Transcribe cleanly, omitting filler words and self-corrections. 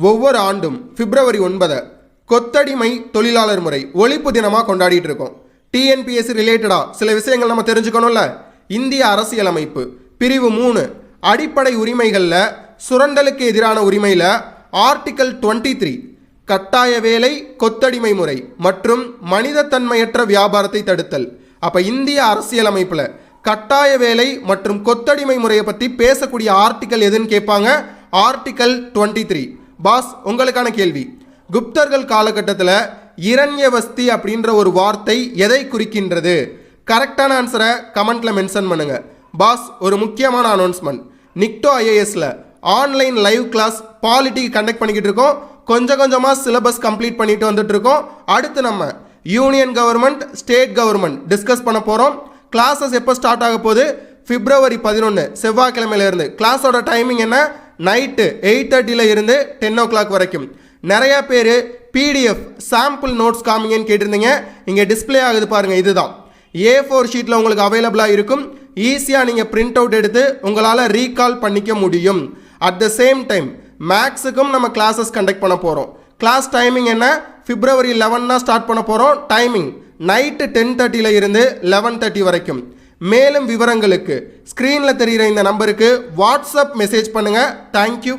ஒவ்வொரு ஆண்டும் பிப்ரவரி 9 கொத்தடிமை தொழிலாளர் முறை ஒழிப்பு தினமாக கொண்டாடிட்டு இருக்கோம். டிஎன்பிஎஸ்சி ரிலேட்டடாக சில விஷயங்கள் நம்ம தெரிஞ்சுக்கணும்ல. இந்திய அரசியலமைப்பு பிரிவு 3 அடிப்படை உரிமைகளில் சுரண்டலுக்கு எதிரான உரிமையில் ஆர்டிக்கல் 23 கட்டாய வேலை, கொத்தடிமை முறை மற்றும் மனிதத்தன்மையற்ற வியாபாரத்தை தடுத்தல். அப்போ இந்திய அரசியலமைப்பில் கட்டாய வேலை மற்றும் கொத்தடிமை முறையை பற்றி பேசக்கூடிய ஆர்டிக்கல் எதுன்னு கேட்பாங்க. ஆர்டிக்கல் 23. பாஸ், உங்களுக்கான கேள்வி, குப்தர்கள் காலகட்டத்தில் இரண்யவஸ்தி அப்படின்ற ஒரு வார்த்தை எதை குறிக்கின்றது? கரெக்டான ஆன்சரை கமெண்ட்ல மென்ஷன் பண்ணுங்க. பாஸ், ஒரு முக்கியமான அனௌன்ஸ்மெண்ட், நிக்டோ ஐஏஎஸ்ல online live class polity conduct பண்ணிக்கிட்டு இருக்கோம். கொஞ்சம் கொஞ்சமாக சிலபஸ் கம்ப்ளீட் பண்ணிட்டு வந்துட்டு இருக்கோம். அடுத்து நம்ம union government, state government discuss பண்ண போகிறோம். கிளாஸஸ் எப்போ ஸ்டார்ட் ஆக போகுது? பிப்ரவரி 11 செவ்வாய்க்கிழமையில இருந்து. கிளாஸோட டைமிங் என்ன? நைட்டு 8:30 இருந்து 10 o'clock வரைக்கும். நிறைய பேர் பிடிஎஃப் சாம்பிள் நோட்ஸ் காமிங்கன்னு கேட்டிருந்தீங்க. இங்கே டிஸ்பிளே ஆகுது பாருங்க, இதுதான். A4 ஷீட்டில் உங்களுக்கு அவைலபிளாக இருக்கும். ஈஸியாக நீங்கள் பிரிண்ட் அவுட் எடுத்து உங்களால் ரீகால் பண்ணிக்க முடியும். அட் த சேம் டைம் மேக்ஸுக்கும் நம்ம கிளாஸஸ் கண்டக்ட் பண்ண போகிறோம். கிளாஸ் டைமிங் என்ன? பிப்ரவரி 11 ஸ்டார்ட் பண்ண போகிறோம். டைமிங் நைட்டு 10:30 இருந்து 11:30 வரைக்கும். மேலும் விவரங்களுக்கு ஸ்க்ரீனில் தெரிகிற இந்த நம்பருக்கு வாட்ஸ்அப் மெசேஜ் பண்ணுங்கள். தேங்க்யூ.